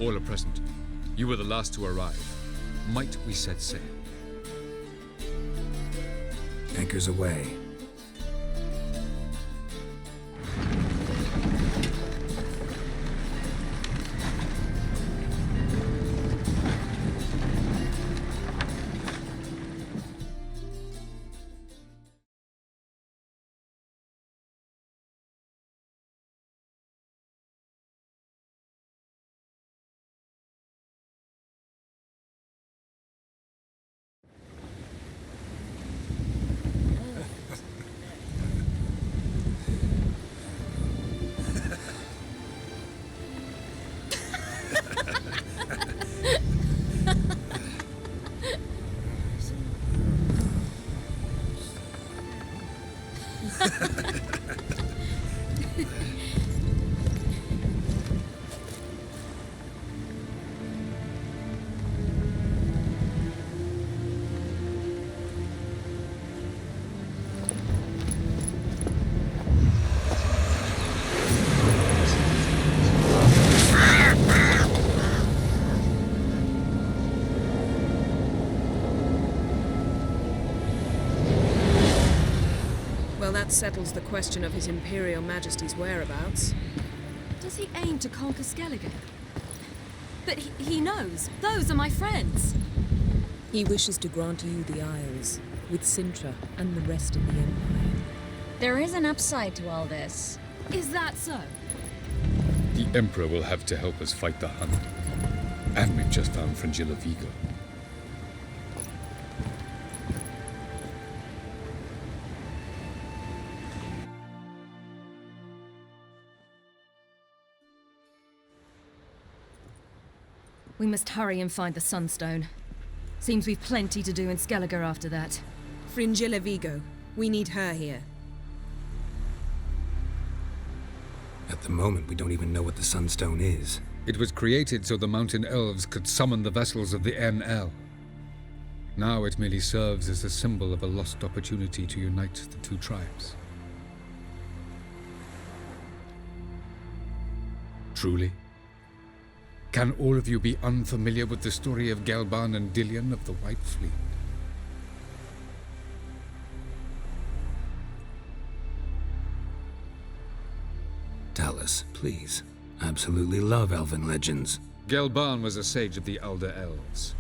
All are present. You were the last to arrive. Might we set sail? Anchors away. That settles the question of His Imperial Majesty's whereabouts. Does he aim to conquer Skellige? But he knows. Those are my friends. He wishes to grant you the Isles, with Sintra and the rest of the Empire. There is an upside to all this. Is that so? The Emperor will have to help us fight the Hunt. And we've just found Fringilla Vigo. We must hurry and find the Sunstone. Seems we've plenty to do in Skellige after that. Fringilla Vigo. We need her here. At the moment, we don't even know what the Sunstone is. It was created so the mountain elves could summon the vessels of the NL. Now it merely serves as a symbol of a lost opportunity to unite the two tribes. Truly? Can all of you be unfamiliar with the story of Galban and Dillion of the White Fleet? Tell us, please. Absolutely love elven legends. Galban was a sage of the Elder Elves.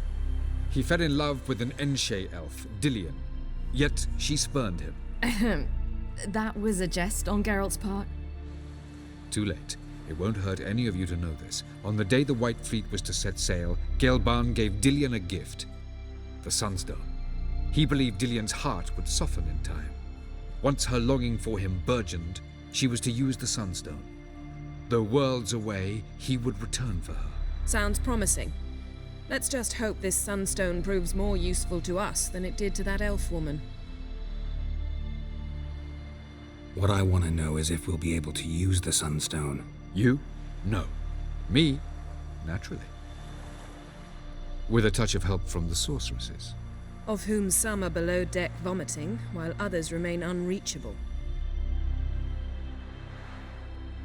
He fell in love with an Enshe elf, Dillion, yet she spurned him. That was a jest on Geralt's part. Too late. It won't hurt any of you to know this. On the day the White Fleet was to set sail, Galban gave Dillion a gift. The Sunstone. He believed Dillion's heart would soften in time. Once her longing for him burgeoned, she was to use the Sunstone. Though worlds away, he would return for her. Sounds promising. Let's just hope this Sunstone proves more useful to us than it did to that elf woman. What I want to know is if we'll be able to use the Sunstone. You? No. Me? Naturally. With a touch of help from the sorceresses. Of whom some are below deck vomiting, while others remain unreachable.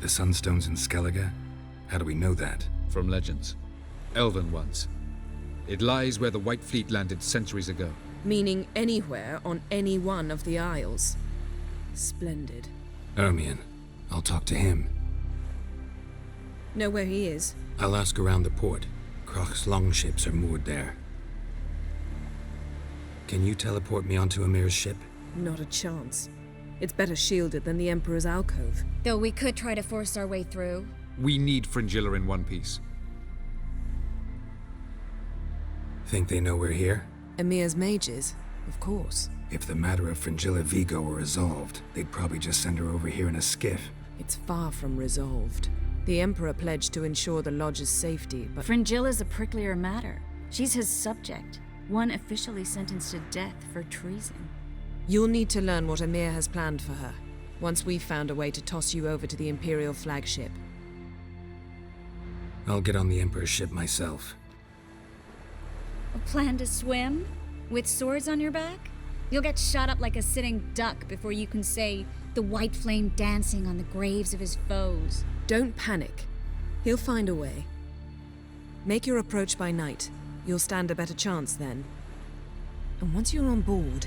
The Sunstone's in Skellige? How do we know that? From legends. Elven ones. It lies where the White Fleet landed centuries ago. Meaning anywhere on any one of the Isles. Splendid. Ermion. I'll talk to him. Know where he is? I'll ask around the port. Krach's longships are moored there. Can you teleport me onto Amir's ship? Not a chance. It's better shielded than the Emperor's alcove. Though we could try to force our way through. We need Fringilla in one piece. Think they know we're here? Amir's mages, of course. If the matter of Fringilla Vigo were resolved, they'd probably just send her over here in a skiff. It's far from resolved. The Emperor pledged to ensure the Lodge's safety, but... Fringilla's a pricklier matter. She's his subject, one officially sentenced to death for treason. You'll need to learn what Amir has planned for her, once we've found a way to toss you over to the Imperial flagship. I'll get on the Emperor's ship myself. A plan to swim? With swords on your back? You'll get shot up like a sitting duck before you can say the white flame dancing on the graves of his foes. Don't panic. He'll find a way. Make your approach by night. You'll stand a better chance then. And once you're on board,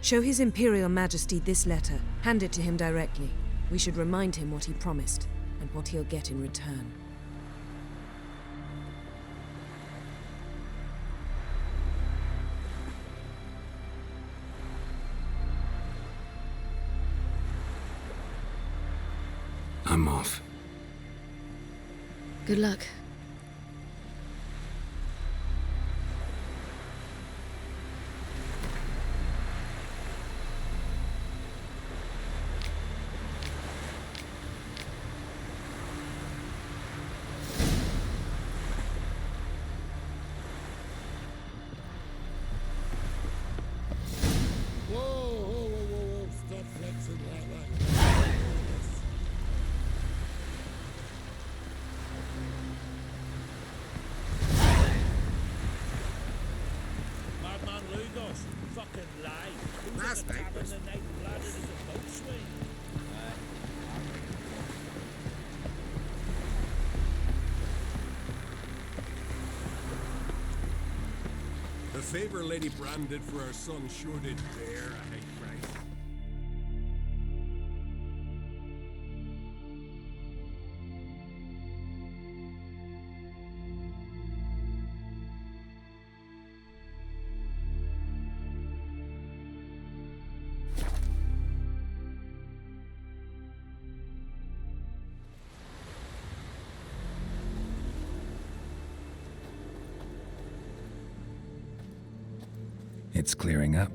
show His Imperial Majesty this letter. Hand it to him directly. We should remind him what he promised, and what he'll get in return. I'm off. Good luck. Whoa, stop flexing like that. Madman Lugos, fucking lie. Who's Last at the night tavern was- the night blooded as a boat swing? The favor Lady Bran did for her son sure did bear a high price. It's clearing up.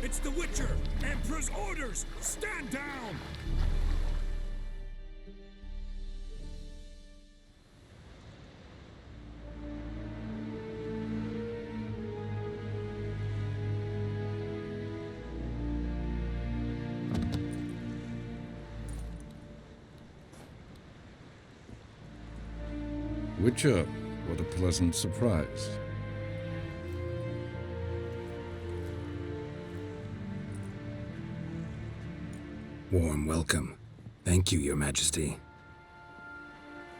It's the Witcher! Emperor's orders! Stand down! Witcher, what a pleasant surprise. Warm welcome. Thank you, Your Majesty.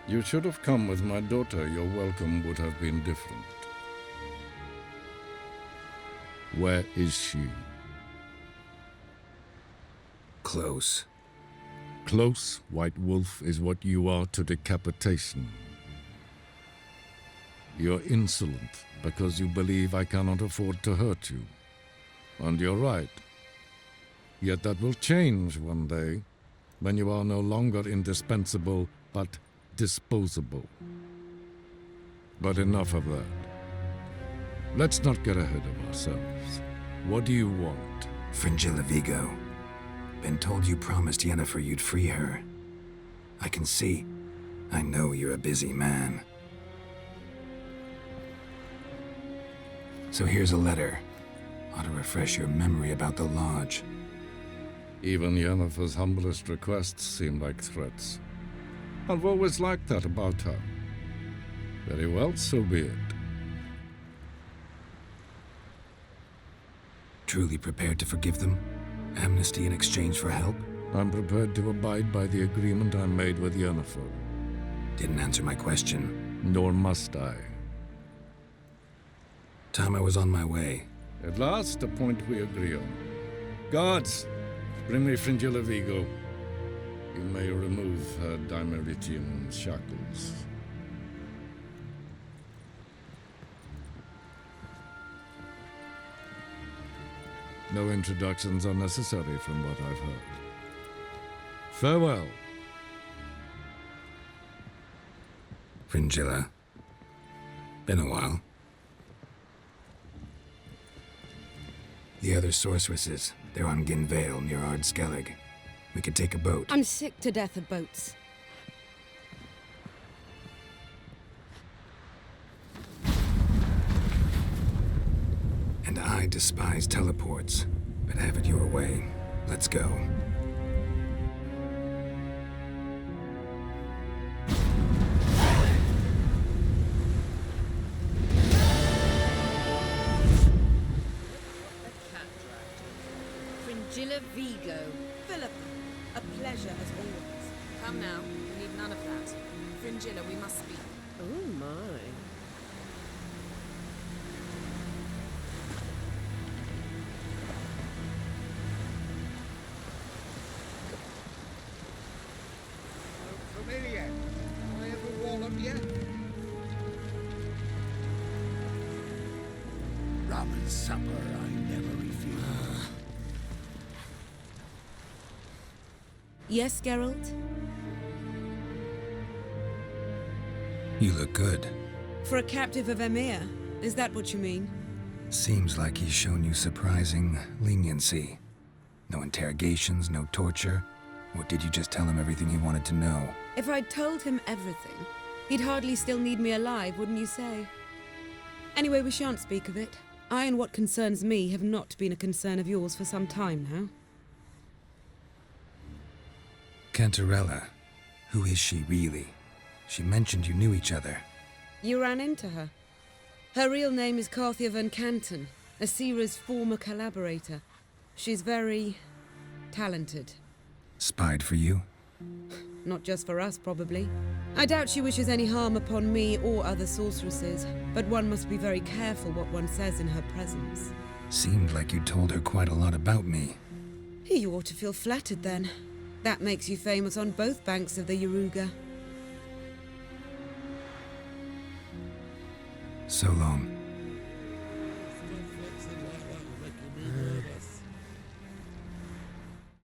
You should have come with my daughter. Your welcome would have been different. Where is she? Close. Close, White Wolf, is what you are to decapitation. You're insolent because you believe I cannot afford to hurt you. And you're right. Yet that will change one day, when you are no longer indispensable, but disposable. But enough of that. Let's not get ahead of ourselves. What do you want? Fringilla Vigo. Been told you promised Yennefer you'd free her. I can see. I know you're a busy man. So here's a letter. Ought to refresh your memory about the Lodge. Even Yennefer's humblest requests seem like threats. I've always liked that about her. Very well, so be it. Truly prepared to forgive them? Amnesty in exchange for help? I'm prepared to abide by the agreement I made with Yennefer. Didn't answer my question. Nor must I. Time I was on my way. At last, a point we agree on. Guards! Bring me Fringilla Vigo. You may remove her Dimeritian shackles. No introductions are necessary from what I've heard. Farewell. Fringilla. Been a while. The other sorceresses, they're on Ginvale near Ardskellig. We could take a boat. I'm sick to death of boats. And I despise teleports, but have it your way. Let's go. Fringilla Vigo. Philip, a pleasure as always. Come now, we need none of that. Fringilla, we must speak. Oh my. Familiar. Am I ever wallop yet? Rum and supper I never refuse. Yes, Geralt? You look good. For a captive of Emir, is that what you mean? Seems like he's shown you surprising leniency. No interrogations, no torture. Or did you just tell him everything he wanted to know? If I'd told him everything, he'd hardly still need me alive, wouldn't you say? Anyway, we shan't speak of it. I and what concerns me have not been a concern of yours for some time now. Cantarella. Who is she really? She mentioned you knew each other. You ran into her. Her real name is Corsair Vengeance, Asira's former collaborator. She's very talented. Spied for you? Not just for us, probably. I doubt she wishes any harm upon me or other sorceresses, but one must be very careful what one says in her presence. Seemed like you told her quite a lot about me. You ought to feel flattered then. That makes you famous on both banks of the Yaruga. So long.